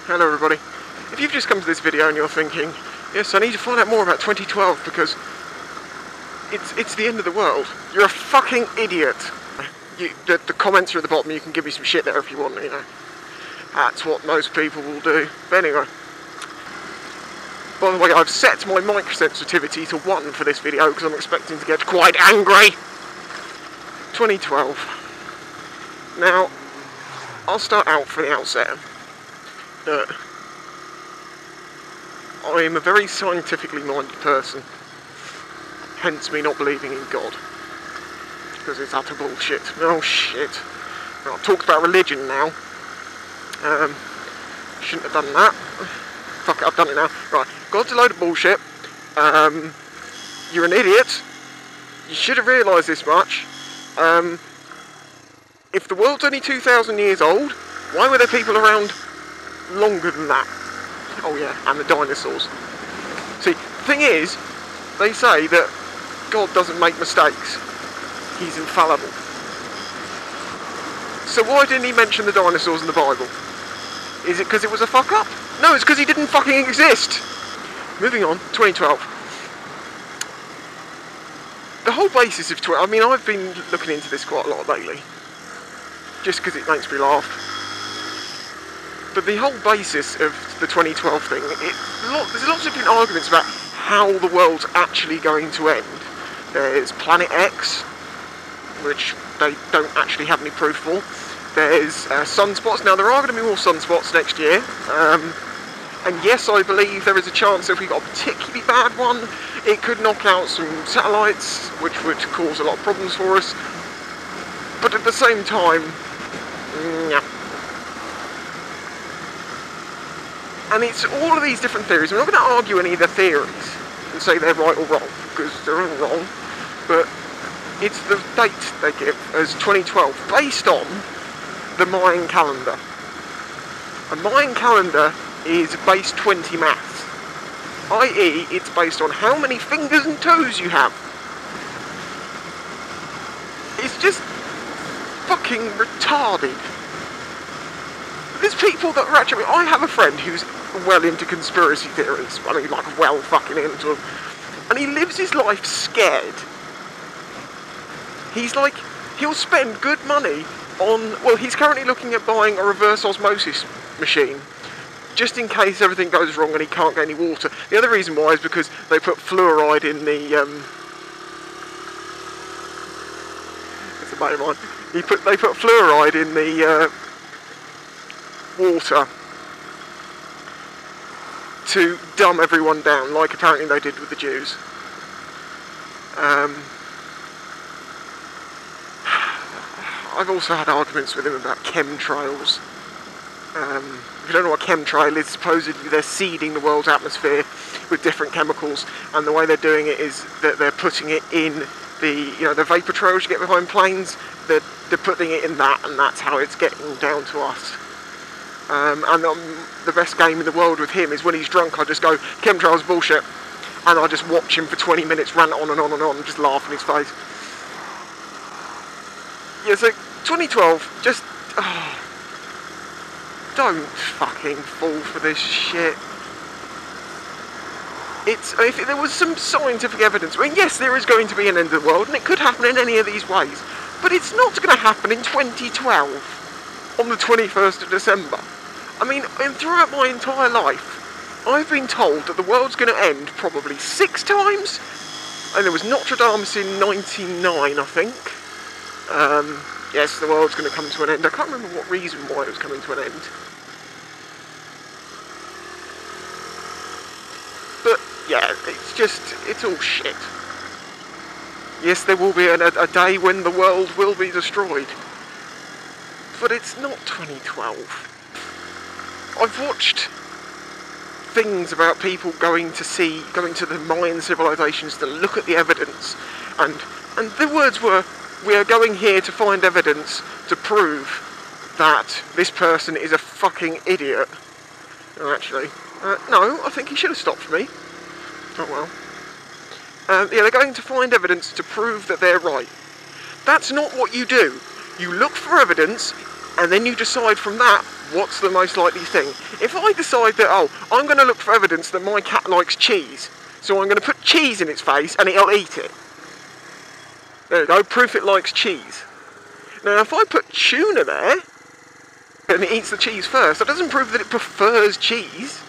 Hello everybody. If you've just come to this video and you're thinking, yes, I need to find out more about 2012 because it's the end of the world, you're a fucking idiot. The comments are at the bottom, you can give me some shit there if you want, you know. That's what most people will do. But anyway. By the way, I've set my mic sensitivity to 1 for this video because I'm expecting to get quite angry. 2012. Now, I'll start out from the outset that I am a very scientifically minded person, hence me not believing in God, because it's utter bullshit. Oh shit. Well, I've talked about religion now. Shouldn't have done that. Fuck it, I've done it now. Right, God's a load of bullshit. You're an idiot. You should have realised this much. If the world's only 2,000 years old, why were there people around longer than that? Oh yeah, and the dinosaurs. See, the thing is, they say that God doesn't make mistakes. He's infallible. So why didn't he mention the dinosaurs in the Bible? Is it because it was a fuck up? No, it's because he didn't fucking exist. Moving on, 2012. The whole basis of I mean, I've been looking into this quite a lot lately, just because it makes me laugh. But the whole basis of the 2012 thing, there's lots of different arguments about how the world's actually going to end. There's Planet X, which they don't actually have any proof for. There's sunspots. Now, there are going to be more sunspots next year. And yes, I believe there is a chance that if we got a particularly bad one, it could knock out some satellites, which would cause a lot of problems for us. But at the same time, yeah. And it's all of these different theories. I'm not going to argue any of the theories and say they're right or wrong, because they're all wrong. But it's the date they give as 2012, based on the Mayan calendar. A Mayan calendar is base 20 maths, i.e. it's based on how many fingers and toes you have. It's just fucking retarded. There's people that are actually... I have a friend who's well into conspiracy theories. I mean, like, well fucking into them. And he lives his life scared. He's like... He'll spend good money on... Well, he's currently looking at buying a reverse osmosis machine, just in case everything goes wrong and he can't get any water. The other reason why is because they put fluoride in the... It's a mate of mine. They put fluoride in the... water to dumb everyone down, like apparently they did with the Jews. I've also had arguments with him about chemtrails. If you don't know what chemtrail is, supposedly they're seeding the world's atmosphere with different chemicals, and the way they're doing it is that they're putting it in the, you know, the vapor trails you get behind planes. They're putting it in that, and that's how it's getting down to us. And the best game in the world with him is when he's drunk, I just go, chemtrails bullshit, and I just watch him for 20 minutes rant on and on and on and just laugh in his face. Yeah, so 2012, just... Oh, don't fucking fall for this shit. If there was some scientific evidence, I mean, yes, there is going to be an end of the world, and it could happen in any of these ways, but it's not going to happen in 2012, on the 21st of December. I mean, throughout my entire life, I've been told that the world's going to end probably 6 times, and there was Notre Dame in 99, I think. Yes, the world's going to come to an end. I can't remember what reason why it was coming to an end. But, yeah, it's all shit. Yes, there will be a day when the world will be destroyed. But it's not 2012. I've watched things about people going to the Mayan civilizations to look at the evidence, and the words were, "We are going here to find evidence to prove that this person is a fucking idiot." No, actually, no, I think he should have stopped me. Oh well. Yeah, they're going to find evidence to prove that they're right. That's not what you do. You look for evidence, and then you decide from that what's the most likely thing? If I decide that, oh, I'm going to look for evidence that my cat likes cheese, so I'm going to put cheese in its face and it'll eat it. There we go, proof it likes cheese. Now, if I put tuna there, and it eats the cheese first, that doesn't prove that it prefers cheese.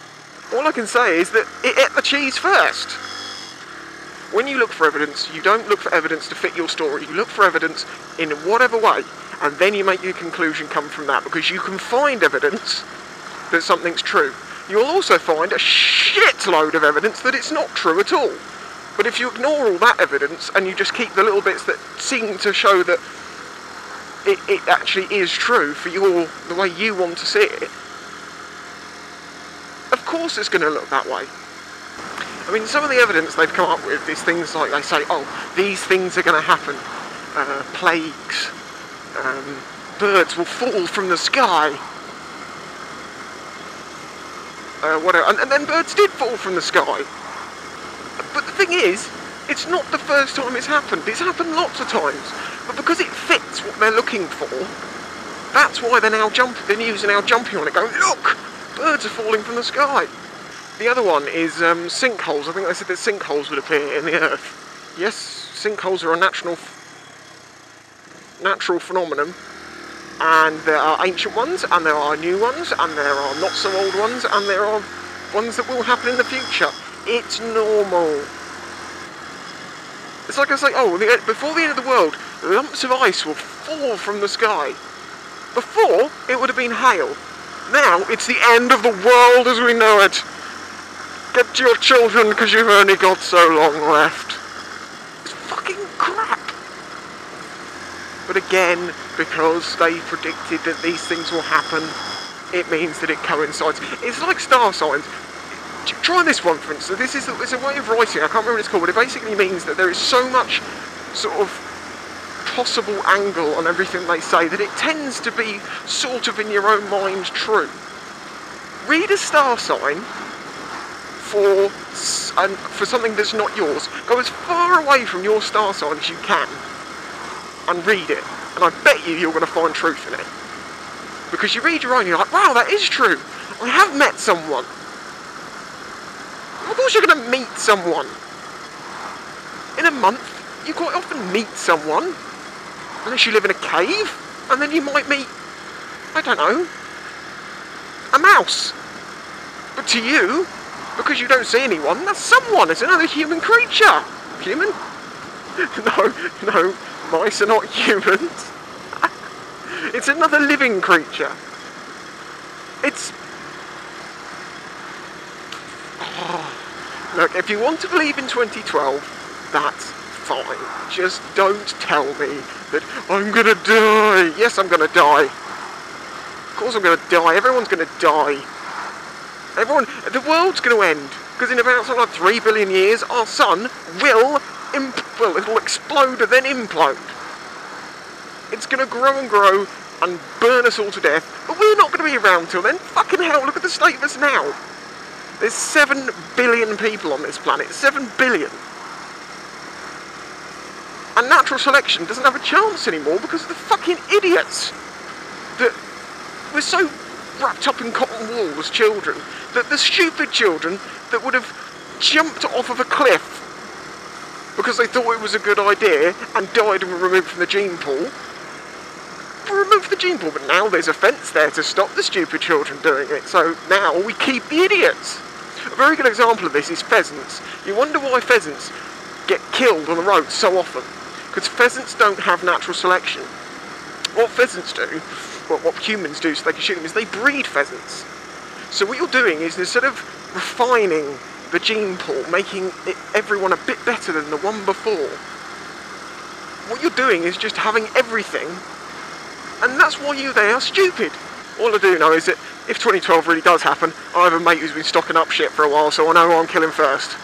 All I can say is that it ate the cheese first. When you look for evidence, you don't look for evidence to fit your story. You look for evidence in whatever way, and then you make your conclusion come from that, because you can find evidence that something's true. You'll also find a shitload of evidence that it's not true at all. But if you ignore all that evidence, and you just keep the little bits that seem to show that it actually is true for the way you want to see it, of course it's going to look that way. I mean, some of the evidence they've come up with is things like, they say, oh, these things are going to happen. Plagues, birds will fall from the sky. Whatever. And then birds did fall from the sky. But the thing is, it's not the first time it's happened. It's happened lots of times. But because it fits what they're looking for, that's why they're now the news are now jumping on it, going, look, birds are falling from the sky. The other one is sinkholes. I think they said that sinkholes would appear in the earth. Yes, sinkholes are a natural phenomenon. And there are ancient ones, and there are new ones, and there are not so old ones, and there are ones that will happen in the future. It's normal. It's like I say, oh, before the end of the world, lumps of ice will fall from the sky. Before, it would have been hail. Now, it's the end of the world as we know it. Get to your children, because you've only got so long left. It's fucking crap. But again, because they predicted that these things will happen, it means that it coincides. It's like star signs. Try this one, for instance. It's a way of writing, I can't remember what it's called, but it basically means that there is so much sort of possible angle on everything they say that it tends to be sort of in your own mind true. Read a star sign for something that's not yours. Go as far away from your star sign as you can and read it, and I bet you're going to find truth in it. Because you read your own, you're like, wow, that is true. I have met someone. Of course you're going to meet someone. In a month, you quite often meet someone. Unless you live in a cave, and then you might meet, I don't know, a mouse. But to you, because you don't see anyone, that's someone. It's another human creature. Human? No, mice are not humans. It's another living creature. It's... Look, if you want to believe in 2012, that's fine. Just don't tell me that I'm gonna die. Yes, I'm gonna die. Of course I'm gonna die. Everyone's gonna die. The world's gonna end. Because in about something like 3 billion years, our sun will, it'll explode and then implode. It's gonna grow and grow and burn us all to death. But we're not gonna be around till then. Fucking hell, look at the state of us now. There's 7 billion people on this planet. 7 billion. And natural selection doesn't have a chance anymore because of the fucking idiots that were so wrapped up in cotton wool as children, that the stupid children that would have jumped off of a cliff because they thought it was a good idea and died and were removed from the gene pool, were removed from the gene pool, but now there's a fence there to stop the stupid children doing it, so now we keep the idiots. A very good example of this is pheasants. You wonder why pheasants get killed on the road so often. Because pheasants don't have natural selection. What pheasants do, what humans do so they can shoot them, is they breed pheasants. So what you're doing is instead of refining the gene pool, making everyone a bit better than the one before, what you're doing is just having everything, and that's why they are stupid. All I do know is that if 2012 really does happen, I have a mate who's been stocking up shit for a while, so I know who I'm killing first.